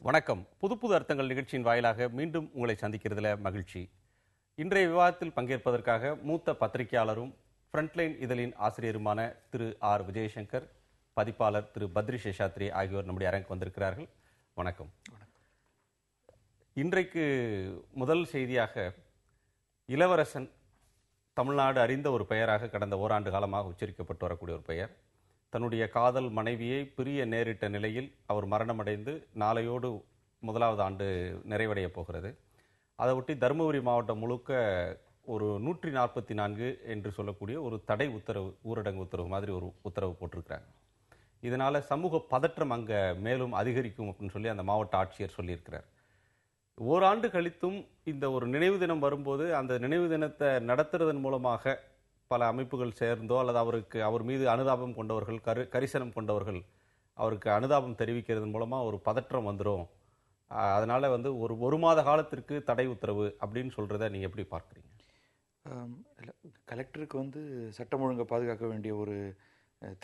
வணக்கம். புது புது அர்த்தங்கள் நிகழ்ச்சியின் வாயிலாக மீண்டும் உங்களை சந்திக்கிறதுல மகிழ்ச்சி. இன்றைய விவாதத்தில் பங்கேற்பதற்காக மூத்த பத்திரிகையாளரும் ஃப்ரண்ட்லைன் இதழின் ஆசிரியருமான திரு ஆர் விஜயசங்கர், பதிப்பாளர் திரு பத்ரி சேஷாத்ரி ஆகியோர் நம்முடைய அரங்குக்கு வந்திருக்கிறார்கள். வணக்கம். இன்றைக்கு முதல் செய்தியாக இளவரசன் தமிழ்நாடு அறிந்த ஒரு பெயராக கடந்த ஓராண்டு காலமாக உச்சரிக்கப்பட்டு வரக்கூடிய ஒரு பெயர். தன்னுடைய காதல் மனைவியை பிரிய நேரிட்ட நிலையில் அவர் மரணமடைந்து நாளையோடு முதலாவது ஆண்டு நிறைவடைய போகிறது. அதை ஒட்டி தருமபுரி மாவட்டம் முழுக்க ஒரு 144 என்று சொல்லக்கூடிய ஒரு தடை உத்தரவு, ஊரடங்கு உத்தரவு மாதிரி ஒரு உத்தரவு போட்டிருக்கிறாங்க. இதனால் சமூக பதற்றம் அங்கே மேலும் அதிகரிக்கும் அப்படின்னு சொல்லி அந்த மாவட்ட ஆட்சியர் சொல்லியிருக்கிறார். ஓராண்டு கழித்தும் இந்த ஒரு நினைவு தினம் வரும்போது அந்த நினைவு தினத்தை நடத்துறதன் மூலமாக பல அமைப்புகள் சேர்ந்தோ அல்லது அவர் மீது அனுதாபம் கொண்டவர்கள், கரிசனம் கொண்டவர்கள் அவருக்கு அனுதாபம் தெரிவிக்கிறதன் மூலமாக ஒரு பதற்றம் வந்துடும். அதனால் ஒரு மாத காலத்திற்கு தடை உத்தரவு அப்படின்னு சொல்கிறத நீங்கள் எப்படி பார்க்குறீங்க? கலெக்டருக்கு சட்டம் ஒழுங்கை பாதுகாக்க வேண்டிய ஒரு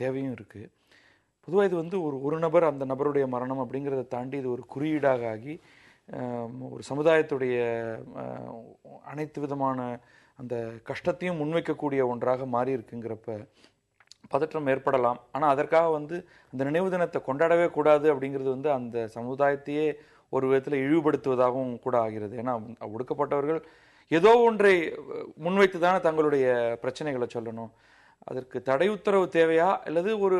தேவையும் இருக்குது. பொதுவாக இது ஒரு நபர், அந்த நபருடைய மரணம் அப்படிங்கிறத தாண்டி இது ஒரு குறியீடாக ஆகி ஒரு சமுதாயத்துடைய அனைத்து விதமான அந்த கஷ்டத்தையும் முன்வைக்கக்கூடிய ஒன்றாக மாறி இருக்குங்கிறப்ப பதற்றம் ஏற்படலாம். ஆனால் அதற்காக அந்த நினைவு தினத்தை கொண்டாடவே கூடாது அப்படிங்கிறது அந்த சமுதாயத்தையே ஒரு விதத்தில் இழிவுபடுத்துவதாகவும் கூட ஆகிறது. ஏன்னா ஒடுக்கப்பட்டவர்கள் ஏதோ ஒன்றை முன்வைத்து தானே தங்களுடைய பிரச்சனைகளை சொல்லணும். அதற்கு தடை உத்தரவு தேவையா அல்லது ஒரு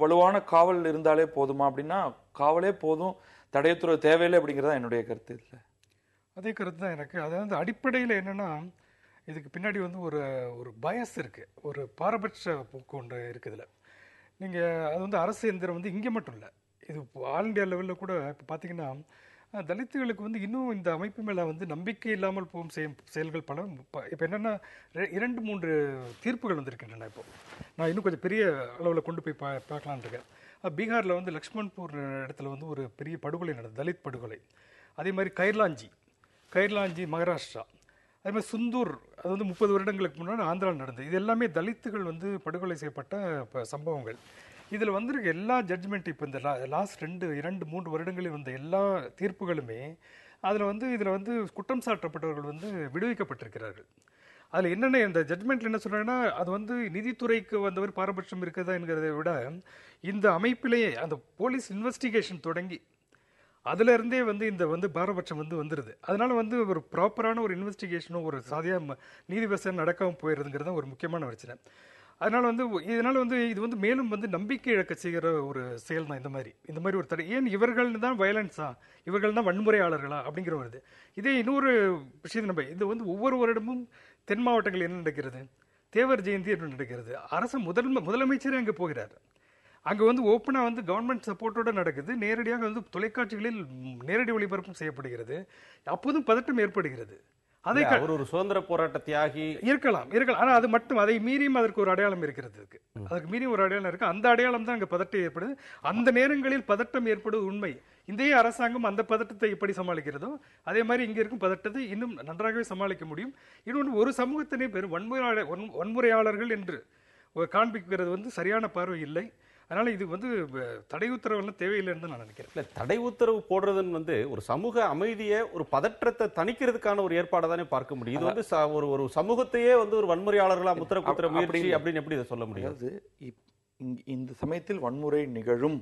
வலுவான காவல் இருந்தாலே போதுமா அப்படின்னா காவலே போதும், தடை உத்தரவு தேவையில்லை அப்படிங்கிறது தான் என்னுடைய கருத்து. இல்லை, அதே கருத்து தான் எனக்கு. அதாவது அடிப்படையில் என்னென்னா, இதுக்கு பின்னாடி ஒரு பயஸ் இருக்குது, ஒரு பாரபட்ச போக்கு ஒன்று இருக்குதுல. நீங்கள் அது அரசு எந்திரம் இங்கே மட்டும் இல்லை, இது ஆல் இண்டியா லெவலில் கூட இப்போ பார்த்தீங்கன்னா தலித்துகளுக்கு இன்னும் இந்த அமைப்பு மேலே நம்பிக்கை இல்லாமல் போகும் செயல்கள் பல. இப்போ என்னென்னா 2-3 தீர்ப்புகள் வந்திருக்கின்றன. இப்போ நான் இன்னும் கொஞ்சம் பெரிய அளவில் கொண்டு போய் பார்க்கலான் இருக்கேன். பீகாரில் லக்ஷ்மண்பூர் இடத்துல ஒரு பெரிய படுகொலை நடந்தது, தலித் படுகொலை. அதே மாதிரி கைர்லாஞ்சி மகாராஷ்டிரா. அதே மாதிரி சுந்தூர், அது 30 வருடங்களுக்கு முன்னாடி ஆந்திராவில் நடந்தது. இது எல்லாமே தலித்துகள் படுகொலை செய்யப்பட்ட சம்பவங்கள். இதில் வந்திருக்க எல்லா ஜட்ஜ்மெண்ட் இப்போ இந்த லாஸ்ட் 2-3 வருடங்களில் வந்த எல்லா தீர்ப்புகளுமே அதில் இதில் குற்றம் சாட்டப்பட்டவர்கள் விடுவிக்கப்பட்டிருக்கிறார்கள். அதில் என்னென்ன இந்த ஜட்ஜ்மெண்ட்டில் என்ன சொல்கிறாங்கன்னா, அது நீதித்துறைக்கு வந்தவர் பாரபட்சம் இருக்குதா என்கிறதை விட இந்த அமைப்பிலேயே அந்த போலீஸ் இன்வெஸ்டிகேஷன் தொடங்கி அதிலிருந்தே இந்த பாரபட்சம் வந்துடுது. அதனால ஒரு ப்ராப்பரான ஒரு இன்வெஸ்டிகேஷனும் ஒரு சாதியாக நீதி விசாரணை நடக்காமல் போயிடுறதுங்கிறது ஒரு முக்கியமான பிரச்சனை. அதனால் இதனால் இது மேலும் நம்பிக்கை இழக்க செய்கிற ஒரு செயல் தான் இந்த மாதிரி ஒரு தடை. ஏன் இவர்கள் தான் வயலன்ஸா, இவர்கள் தான் வன்முறையாளர்களா அப்படிங்கிற வருது. இதே இன்னொரு விஷயத்தை நம்ம இது ஒவ்வொரு வருடமும் தென் மாவட்டங்கள் என்ன நடக்கிறது, தேவர் ஜெயந்தி என்று நடக்கிறது. அரசு முதலமைச்சரே அங்கே போகிறார். அங்கே ஓப்பனாக கவர்மெண்ட் சப்போர்ட்டோடு நடக்குது. நேரடியாக தொலைக்காட்சிகளில் நேரடி ஒளிபரப்பும் செய்யப்படுகிறது. அப்போதும் பதட்டம் ஏற்படுகிறது. அதை ஒரு சுதந்திர போராட்ட தியாகி இருக்கலாம். ஆனால் அது மட்டும், அதை மீறியும் அதற்கு ஒரு அடையாளம் இருக்கிறது. அதுக்கு மீறியும் ஒரு அடையாளம் இருக்கு. அந்த அடையாளம் தான் அங்கே பதட்டம் ஏற்படுது. அந்த நேரங்களில் பதட்டம் ஏற்படுவது உண்மை. இந்திய அரசாங்கம் அந்த பதட்டத்தை எப்படி சமாளிக்கிறதோ அதே மாதிரி இங்கே இருக்கும் பதட்டத்தை இன்னும் நன்றாகவே சமாளிக்க முடியும். இன்னொன்று, ஒரு சமூகத்தினே பேர் வன்முறையாளர்கள் என்று காண்பிக்கிறது சரியான பார்வை இல்லை. அதனால இது தடை உத்தரவு தேவையில்லைன்னு நான் நினைக்கிறேன். இல்லை, தடை உத்தரவு போடுறதுன்னு ஒரு சமூக அமைதியை, ஒரு பதற்றத்தை தணிக்கிறதுக்கான ஒரு ஏற்பாடை தானே பார்க்க முடியும். இது ஒரு சமூகத்தையே ஒரு வன்முறையாளர்களா முத்திர குத்துற முயற்சி அப்படின்னு எப்படி இதை சொல்ல முடியாது? இந்த சமயத்தில் வன்முறை நிகழும்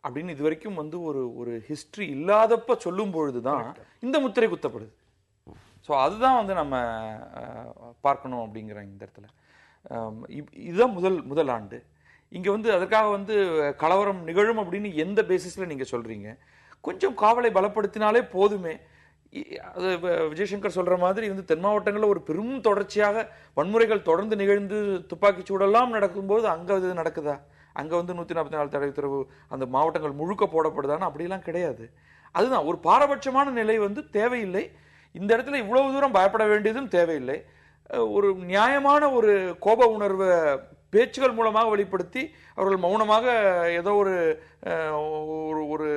அப்படின்னு இது வரைக்கும் ஒரு ஹிஸ்டரி இல்லாதப்ப சொல்லும் பொழுதுதான் இந்த முத்திரை குத்தப்படுது. ஸோ அதுதான் நம்ம பார்க்கணும் அப்படிங்கிற இந்த இடத்துல. இதுதான் முதல் ஆண்டு. இங்கே அதற்காக கலவரம் நிகழும் அப்படின்னு எந்த பேசிஸில் நீங்கள் சொல்கிறீங்க? கொஞ்சம் காவலை பலப்படுத்தினாலே போதுமே. அது விஜயசங்கர் சொல்கிற மாதிரி தென் மாவட்டங்களில் ஒரு பெரும் தொடர்ச்சியாக வன்முறைகள் தொடர்ந்து நிகழ்ந்து துப்பாக்கி சூடெல்லாம் நடக்கும்போது அங்கே இது நடக்குதா? அங்கே 144 தடை உத்தரவு அந்த மாவட்டங்கள் முழுக்க போடப்படுதான்னு அப்படிலாம் கிடையாது. அதுதான் ஒரு பாரபட்சமான நிலை தேவையில்லை. இந்த இடத்துல இவ்வளவு தூரம் பயப்பட வேண்டியதும் தேவையில்லை. ஒரு நியாயமான ஒரு கோப உணர்வை பேச்சுகள் மூலமாக வெளிப்படுத்தி அவர்கள் மௌனமாக ஏதோ ஒரு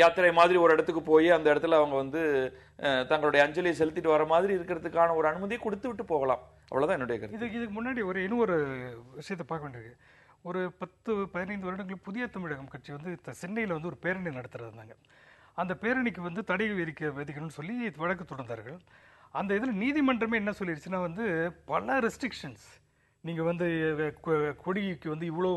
யாத்திரை மாதிரி ஒரு இடத்துக்கு போய் அந்த இடத்துல அவங்க தங்களுடைய அஞ்சலியை செலுத்திட்டு வர மாதிரி இருக்கிறதுக்கான ஒரு அனுமதியை கொடுத்து விட்டு போகலாம். அவ்வளவுதான் என்னுடைய கருத்து. இதுக்கு முன்னாடி இன்னொரு விஷயத்தை பார்க்க வேண்டியது. ஒரு 10-15 வருடங்களுக்கு புதிய தமிழகம் கட்சி சென்னையில் ஒரு பேரணி நடத்துறது இருந்தாங்க. அந்த பேரணிக்கு வந்து தடை விதிக்கணும்னு சொல்லி வழக்கு தொடர்ந்தார்கள். அந்த இதில் நீதிமன்றமே என்ன சொல்லிடுச்சுன்னா வந்து பல ரெஸ்ட்ரிக்ஷன்ஸ், நீங்கள் வந்து கொடிக்கு வந்து இவ்வளோ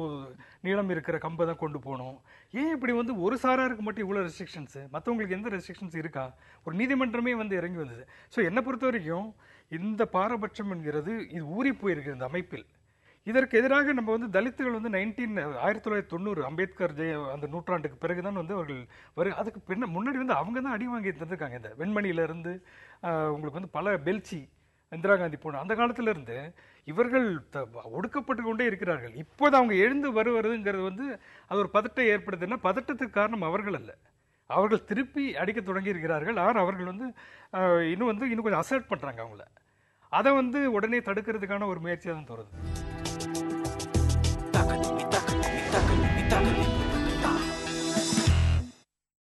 நீளம் இருக்கிற கம்பை தான் கொண்டு போகணும். ஏன் இப்படி வந்து ஒரு சாராருக்கு மட்டும் இவ்வளோ ரெஸ்ட்ரிக்ஷன்ஸு, மற்றவங்களுக்கு எந்த ரெஸ்ட்ரிக்ஷன்ஸ் இருக்கா? ஒரு நீதிமன்றமே வந்து இறங்கி வந்தது. ஸோ என்னை பொறுத்த வரைக்கும் இந்த பாரபட்சம் என்கிறது இது ஊறி போயிருக்கு இந்த அமைப்பில். இதற்கு எதிராக நம்ம வந்து தலித்துகள் வந்து 1990 அம்பேத்கர் அந்த நூற்றாண்டுக்கு பிறகுதான் வந்து அவர்கள் அதுக்கு முன்னாடி வந்து அவங்க தான் அடி வாங்கி தந்திருக்காங்க. இந்த வெண்மணியிலிருந்து உங்களுக்கு வந்து பல பெல்ச்சி, இந்திரா காந்தி போன அந்த காலத்துல இருந்து இவர்கள் ஒடுக்கப்பட்டு கொண்டே இருக்கிறார்கள். இப்போது அவங்க எழுந்து வருவதுங்கிறது வந்து அது ஒரு பதட்டம் ஏற்படுதுன்னா பதட்டத்துக்கு காரணம் அவர்கள் அல்ல, அவர்கள் திருப்பி அடிக்க தொடங்கி இருக்கிறார்கள். அவர்கள் வந்து இன்னும் கொஞ்சம் அசர்ட் பண்றாங்க அவங்கள. அதை வந்து உடனே தடுக்கிறதுக்கான ஒரு முயற்சியாக தான் தோணுது.